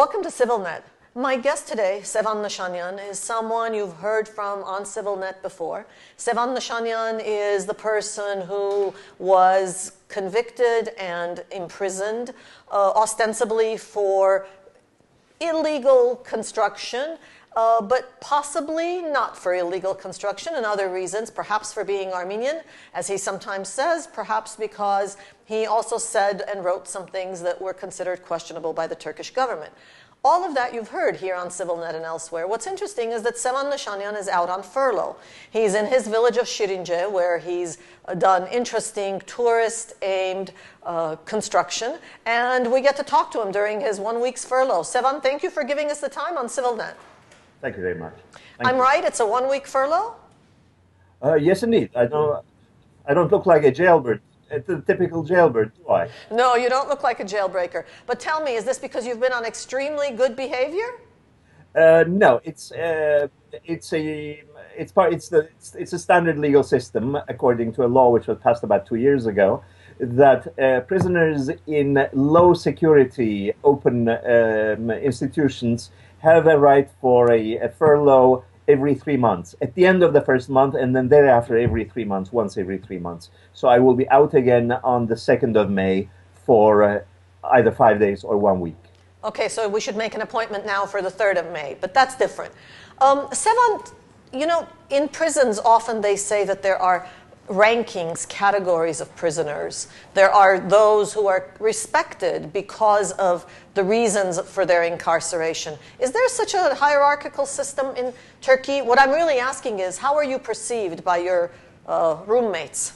Welcome to CivilNet. My guest today, Sevan Nisanyan, is someone you've heard from on CivilNet before. Sevan Nisanyan is the person who was convicted and imprisoned, ostensibly for illegal construction, but possibly not for illegal construction and other reasons, perhaps for being Armenian, as he sometimes says, perhaps because he also said and wrote some things that were considered questionable by the Turkish government. All of that you've heard here on CivilNet and elsewhere. What's interesting is that Sevan Nisanyan is out on furlough. He's in his village of Şirince, where he's done interesting tourist-aimed construction, and we get to talk to him during his 1 week's furlough. Sevan, thank you for giving us the time on CivilNet. Thank you very much. I'm right, it's a 1 week furlough? Yes, indeed. I don't look like a jailbird. It's a typical jailbird, do I? No, you don't look like a jailbreaker. But tell me, is this because you've been on extremely good behavior? No, it's a standard legal system according to a law which was passed about 2 years ago, that prisoners in low security open institutions have a right for a furlough every 3 months, at the end of the first month, and then thereafter every 3 months, once every 3 months. So I will be out again on the 2nd of May for either 5 days or 1 week. Okay, so we should make an appointment now for the 3rd of May, but that's different. Sevan, you know, in prisons often they say that there are rankings, categories of prisoners. There are those who are respected because of the reasons for their incarceration. Is there such a hierarchical system in Turkey? What I'm really asking is, how are you perceived by your roommates?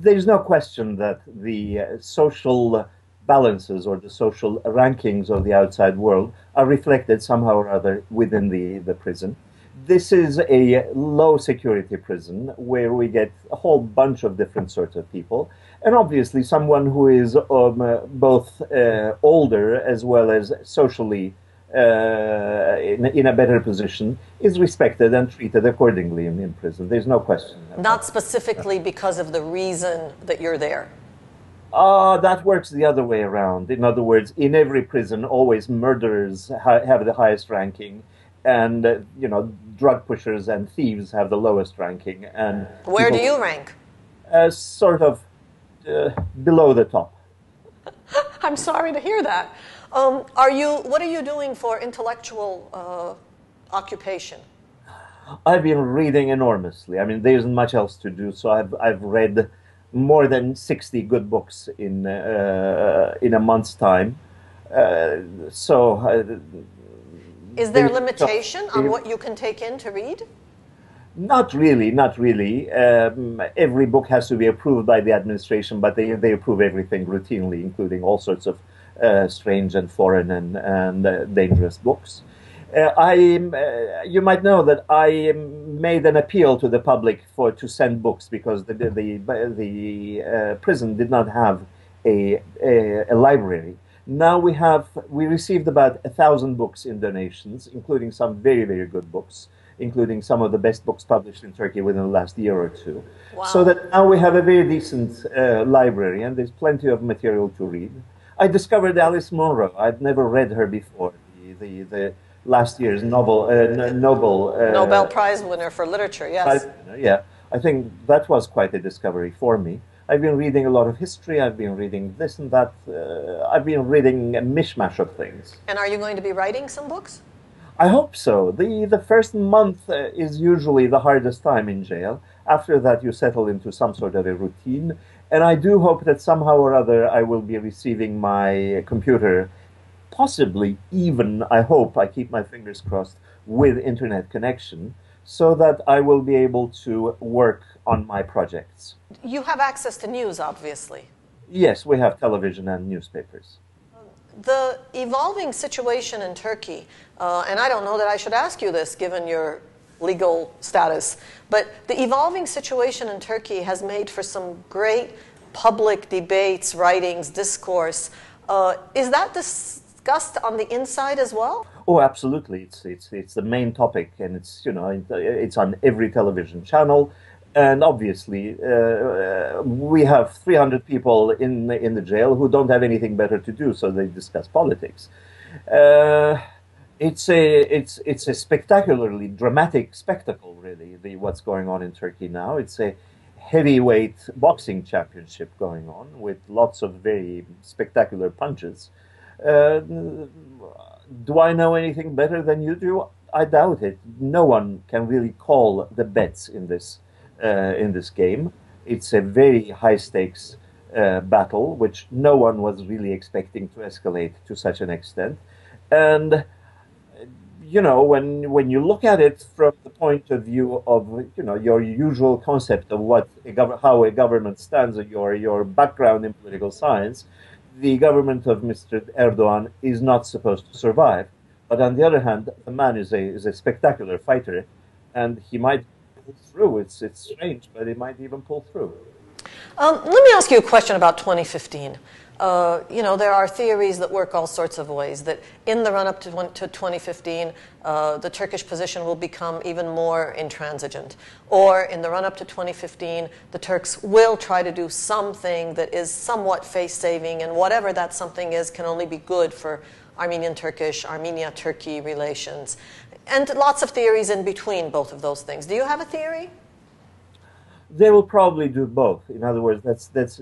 There's no question that the social balances or the social rankings of the outside world are reflected somehow or other within the prison. This is a low security prison where we get a whole bunch of different sorts of people. And obviously someone who is both older as well as socially in a better position is respected and treated accordingly in prison. There's no question. Not specifically because of the reason that you're there. That works the other way around. In other words, in every prison, always murderers have the highest ranking. And, you know, drug pushers and thieves have the lowest ranking. And where do you rank? Sort of below the top. I'm sorry to hear that. What are you doing for intellectual occupation? I've been reading enormously. I mean, there isn't much else to do, so I've read more than 60 good books in a month's time. Is there limitation on what you can take in to read? Not really, not really. Every book has to be approved by the administration, but they approve everything routinely, including all sorts of strange and foreign and dangerous books. You might know that I made an appeal to the public to send books because the prison did not have a library. Now we received about 1,000 books in donations, including some very, very good books, including some of the best books published in Turkey within the last year or two. Wow. So that now we have a very decent library, and there's plenty of material to read. I discovered Alice Munro. I'd never read her before, the last year's Nobel Prize winner for literature, yes. Yeah, I think that was quite a discovery for me. I've been reading a lot of history, I've been reading this and that, I've been reading a mishmash of things. And are you going to be writing some books? I hope so. The first month is usually the hardest time in jail. After that you settle into some sort of a routine, and I do hope that somehow or other I will be receiving my computer, possibly even, I hope, I keep my fingers crossed, with internet connection, so that I will be able to work on my projects. You have access to news, obviously. Yes, we have television and newspapers. The evolving situation in Turkey, and I don't know that I should ask you this given your legal status, but the evolving situation in Turkey has made for some great public debates, writings, discourse. Is that discussed on the inside as well? Oh, absolutely. It's the main topic, and it's on every television channel. And obviously, we have 300 people in the jail who don't have anything better to do, so they discuss politics. It's a spectacularly dramatic spectacle, really. What's going on in Turkey now? It's a heavyweight boxing championship going on with lots of very spectacular punches. Do I know anything better than you do? I doubt it. No one can really call the bets in this game. It's a very high stakes battle, which no one was really expecting to escalate to such an extent. And you know, when you look at it from the point of view of your usual concept of how a government stands, or your background in political science, the government of Mr. Erdogan is not supposed to survive. But on the other hand, the man is a spectacular fighter, and he might pull through. It's strange, but he might even pull through. Let me ask you a question about 2015. There are theories that work all sorts of ways, that in the run-up to 2015, the Turkish position will become even more intransigent. Or in the run-up to 2015, the Turks will try to do something that is somewhat face-saving, and whatever that something is can only be good for Armenian-Turkish, Armenia-Turkey relations. And lots of theories in between both of those things. Do you have a theory? They will probably do both. In other words, that's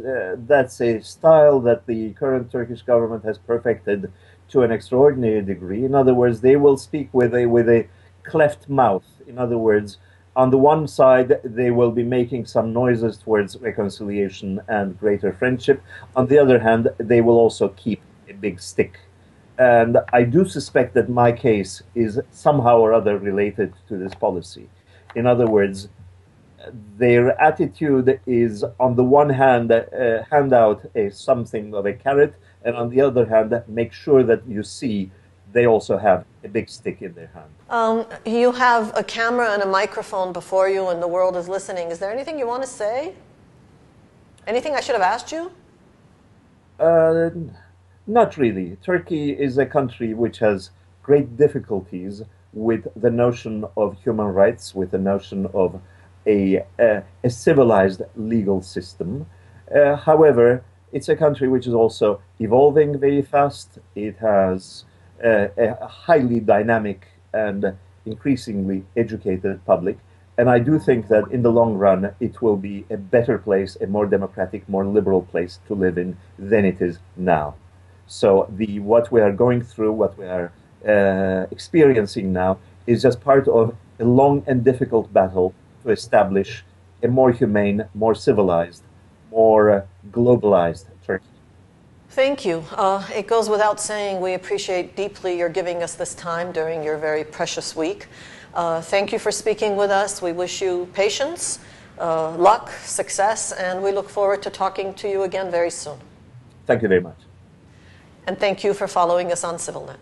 a style that the current Turkish government has perfected to an extraordinary degree. In other words, they will speak with a cleft mouth. In other words, on the one side, they will be making some noises towards reconciliation and greater friendship. On the other hand, they will also keep a big stick. And I do suspect that my case is somehow or other related to this policy. In other words, their attitude is, on the one hand, hand out something of a carrot, and on the other hand, make sure that you see they also have a big stick in their hand. You have a camera and a microphone before you, and the world is listening. Is there anything you want to say? Anything I should have asked you? Not really. Turkey is a country which has great difficulties with the notion of human rights, with the notion of a civilized legal system. However, it's a country which is also evolving very fast. It has a highly dynamic and increasingly educated public. And I do think that in the long run, it will be a better place, a more democratic, more liberal place to live in than it is now. So what we are going through, what we are experiencing now, is just part of a long and difficult battle to establish a more humane, more civilized, more globalized Turkey. Thank you. It goes without saying we appreciate deeply your giving us this time during your very precious week. Thank you for speaking with us. We wish you patience, luck, success, and we look forward to talking to you again very soon. Thank you very much. And thank you for following us on CivilNet.